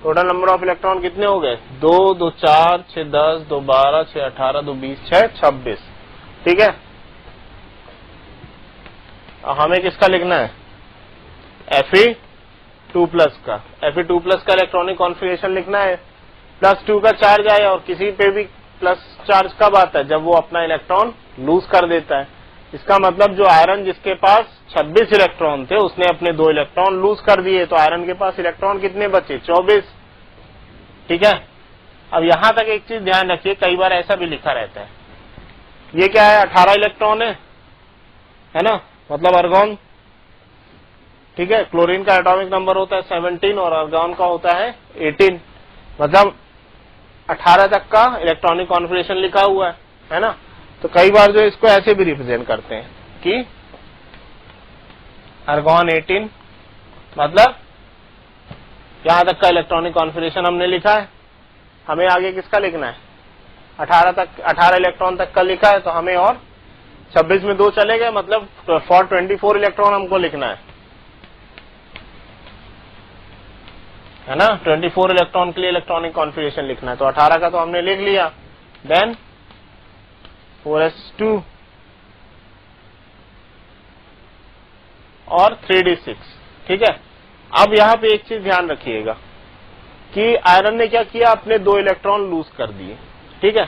Total number of electron कितने हो गए, 2 2 4 6 10 2 12 6 18 2 20 6 26, ठीक है। हमें किसका लिखना है, Fe2+ का, Fe2+ का इलेक्ट्रॉनिक कॉन्फ़िगरेशन लिखना है। +2 का चार्ज आया, और किसी पे भी प्लस चार्ज कब आता है, जब वो अपना इलेक्ट्रॉन लूज कर देता है। इसका मतलब जो आयरन जिसके पास 26 इलेक्ट्रॉन थे उसने अपने 2 इलेक्ट्रॉन लूज कर दिए, तो आयरन के पास इलेक्ट्रॉन कितने बचे, 24। ठीक है। अब यहां तक एक चीज ध्यान रखिए, कई बार ऐसा भी लिखा रहता है, ये क्या है 18 इलेक्ट्रॉन है ना, मतलब अर्गॉन, ठीक है। क्लोरीन का एटॉमिक नंबर होता है 17 और अर्गॉन का होता है 18, मतलब 18 तक का इलेक्ट्रॉनिक कॉन्फिगरेशन लिखा हुआ है ना। तो कई बार जो इसको ऐसे भी रिप्रेजेंट करते हैं कि अर्गॉन 18, मतलब यहां तक का इलेक्ट्रॉनिक कॉन्फिगरेशन हमने लिखा है, हमें आगे किसका लिखना है 18 इलेक्ट्रॉन तक का लिखा है, तो हमें और 26 में 2 चले गए, मतलब फॉर 24 इलेक्ट्रॉन हमको लिखना है ना। 24 इलेक्ट्रॉन के लिए इलेक्ट्रॉनिक कॉन्फिगरेशन लिखना है, तो 18 का तो हमने लिख लिया। देन 4s2 और 3d6, ठीक है। अब यहां पे एक चीज ध्यान रखिएगा कि आयरन ने क्या किया, अपने 2 इलेक्ट्रॉन लूज कर दिए, ठीक है।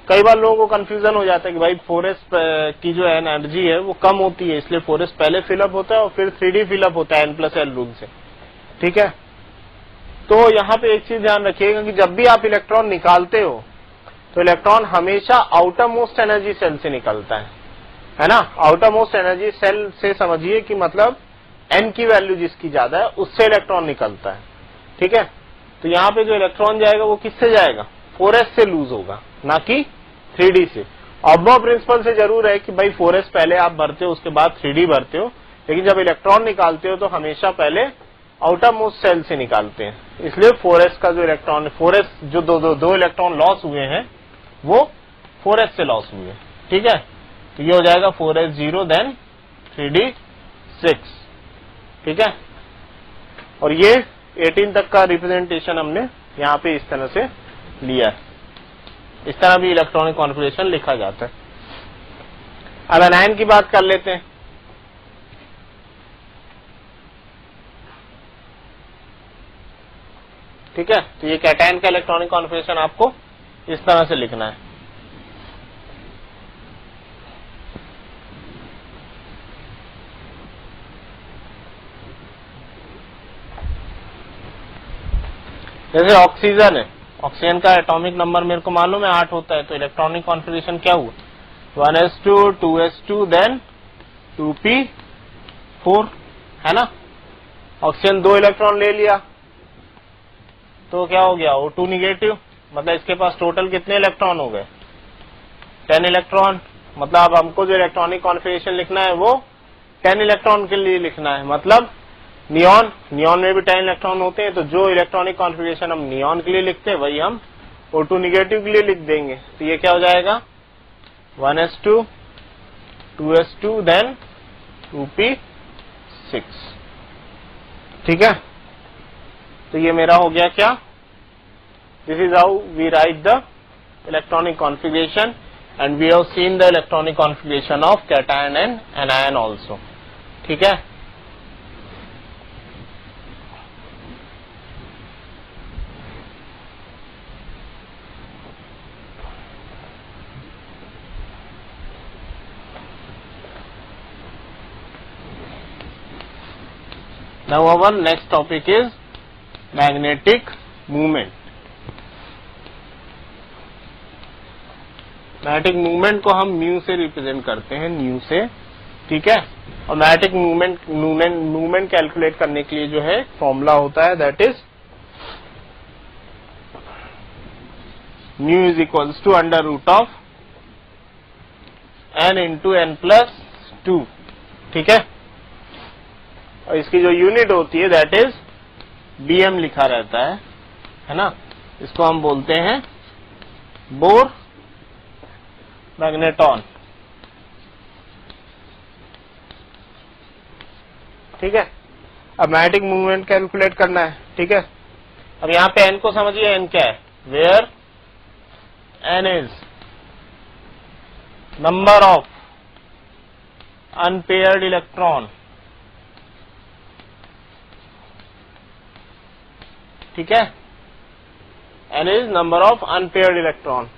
कई बार लोगों को कंफ्यूजन हो जाता है कि भाई 4s की जो एनर्जी है वो कम होती है, इसलिए 4s पहले फिलअप होता है और फिर 3d फिलअप होता है n+l रूल से, ठीक है। तो यहां पे एक चीज ध्यान रखिएगा कि जब भी आप इलेक्ट्रॉन निकालते हो तो इलेक्ट्रॉन हमेशा आउटर मोस्ट एनर्जी सेल से निकलता है ना। आउटर मोस्ट एनर्जी सेल से समझिए कि मतलब n की वैल्यू जिसकी ज्यादा है उससे इलेक्ट्रॉन निकलता है, ठीक है। तो यहाँ पे जो इलेक्ट्रॉन जाएगा वो किससे जाएगा, 4s से लूज होगा, ना कि 3d से। ऑब्बो प्रिंसिपल से जरूर है कि भाई 4s पहले आप भरते हो उसके बाद 3d भरते हो, लेकिन जब इलेक्ट्रॉन निकालते हो तो हमेशा पहले आउटर मोस्ट सेल से निकालते हैं, इसलिए 4s का जो इलेक्ट्रॉन 4s जो दो इलेक्ट्रॉन लॉस हुए हैं वो 4s से लॉस हुए, ठीक है। तो ये हो जाएगा 4s0 देन 3d6, ठीक है। और ये 18 तक का रिप्रेजेंटेशन हमने यहाँ पे इस तरह से लिया है, इस तरह भी इलेक्ट्रॉनिक कॉन्फिगरेशन लिखा जाता है। अब एनायन की बात कर लेते हैं, ठीक है। तो ये कैटायन का इलेक्ट्रॉनिक कॉन्फिगरेशन आपको इस तरह से लिखना है। जैसे ऑक्सीजन है, ऑक्सीजन का एटॉमिक नंबर मेरे को मालूम है 8 होता है, तो इलेक्ट्रॉनिक कॉन्फिगरेशन क्या हुआ 1s2 2s2 देन 2p4, है ना। ऑक्सीजन 2 इलेक्ट्रॉन ले लिया तो क्या हो गया O2 निगेटिव, मतलब इसके पास टोटल कितने इलेक्ट्रॉन हो गए 10 इलेक्ट्रॉन। मतलब अब हमको जो इलेक्ट्रॉनिक कॉन्फिगरेशन लिखना है वो 10 इलेक्ट्रॉन के लिए लिखना है, मतलब नियॉन में भी 10 इलेक्ट्रॉन होते हैं, तो जो इलेक्ट्रॉनिक कॉन्फिगरेशन हम नियॉन के लिए लिखते हैं वही हम O2 निगेटिव के लिए लिख देंगे। तो ये क्या हो जाएगा 1s2 2s2 देन 2p6, ठीक है। तो ये मेरा हो गया क्या, this is how we write the electronic configuration and we have seen the electronic configuration of cation and anion also, ठीक है। Now our next topic is magnetic movement. Magnetic movement को हम म्यू से रिप्रेजेंट करते हैं, new से, ठीक है। और मैग्नेटिक मूवमेंट कैलकुलेट करने के लिए जो है फॉर्मूला होता है that is mu is equals to under root of n into n+2, ठीक है। और इसकी जो यूनिट होती है दैट इज bm लिखा रहता है ना। इसको हम बोलते हैं बोर मैग्नेटॉन, ठीक है। अब मैग्नेटिक मूवमेंट कैलकुलेट करना है, ठीक है। अब यहां पे n को समझिए, n क्या है, where n is number of unpaired electron, ठीक है। n is number of unpaired electron.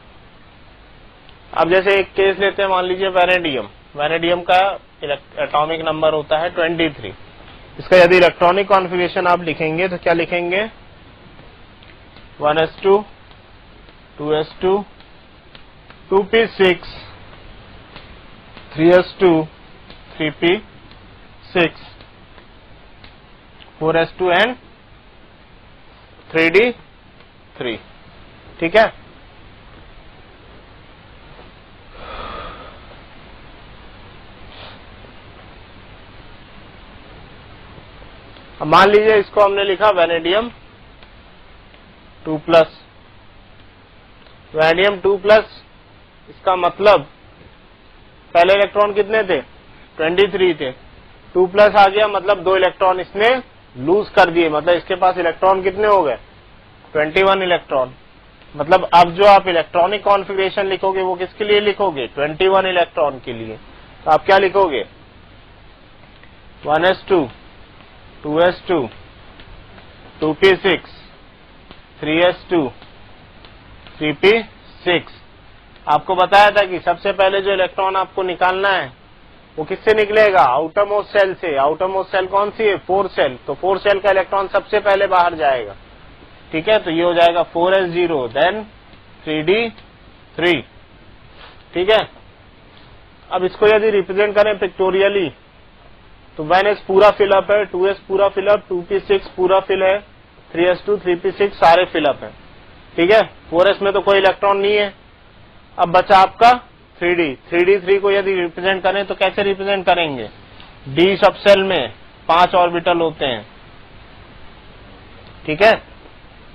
अब जैसे एक केस लेते हैं, मान लीजिए वैनेडियम का एटॉमिक नंबर होता है 23। इसका यदि इलेक्ट्रॉनिक कॉन्फिगरेशन आप लिखेंगे तो क्या लिखेंगे 1s2, 2s2, 2p6, 3s2, 3p6, 4s2 and 3d3। ठीक है। अब मान लीजिए इसको हमने लिखा वेनेडियम 2+। वेनेडियम 2+, इसका मतलब पहले इलेक्ट्रॉन कितने थे? 23 थे। 2+ आ गया मतलब 2 इलेक्ट्रॉन इसने लूज कर दिए, मतलब इसके पास इलेक्ट्रॉन कितने हो गए? 21 इलेक्ट्रॉन। मतलब अब जो आप इलेक्ट्रॉनिक कॉन्फ़िगरेशन लिखोगे वो किसके लिए लिखोगे? 21 इलेक्ट्रॉन के लिए। तो आप क्या लिखोगे? 1s2, 2s2, 2p6, 3s2, 3p6। आपको बताया था कि सबसे पहले जो इलेक्ट्रॉन आपको निकालना है वो किससे निकलेगा? आउटर मोस्ट सेल से। आउटर मोस्ट सेल कौन सी है? 4 सेल। तो 4 सेल का इलेक्ट्रॉन सबसे पहले बाहर जाएगा। ठीक है, तो ये हो जाएगा 4s0, देन 3d3। ठीक है। अब इसको यदि रिप्रेजेंट करें पिक्टोरियली तो 1s पूरा फिलअप है, 2s पूरा फिलअप, 2p6 पूरा फिल है, 3s2, 3p6 सारे फिलअप है। ठीक है। 4s में तो कोई इलेक्ट्रॉन नहीं है। अब बचा आपका 3d3 को यदि रिप्रेजेंट करें तो कैसे रिप्रेजेंट करेंगे? d सब सेल में 5 ऑर्बिटल होते हैं। ठीक है।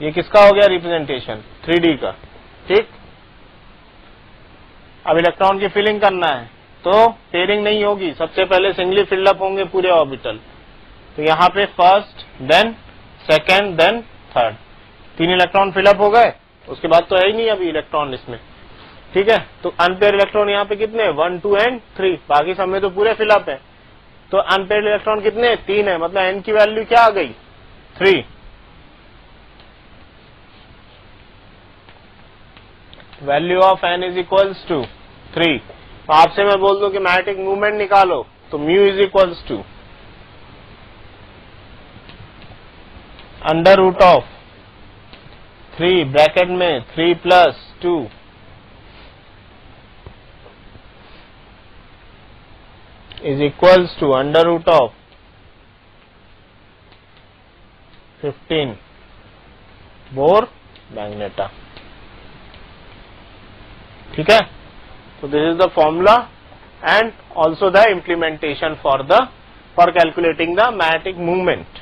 ये किसका हो गया रिप्रेजेंटेशन? 3d का। ठीक। अब इलेक्ट्रॉन की फिलिंग करना है तो पेयरिंग नहीं होगी, सबसे पहले सिंगली फिल्डअप होंगे पूरे ऑर्बिटल। तो यहाँ पे first, then second, then third, 3 electron fill up हो गए। उसके बाद तो है ही नहीं अभी इलेक्ट्रॉन इसमें। ठीक है। तो अनपेयर इलेक्ट्रॉन यहाँ पे कितने? 1, 2 एंड 3। बाकी सब में तो पूरे फिलअप है। तो अनपेयर इलेक्ट्रॉन कितने? 3 है। मतलब एन की वैल्यू क्या आ गई? 3। Value of n is equals to 3। तो आपसे मैं बोल दूं कि मैग्नेटिक मूवमेंट निकालो तो mu is equals to under root of 3 bracket में 3 + 2 is equals to under root of 15 Bohr magneton. ठीक है। So this is the formula and also the implementation for calculating the magnetic movement.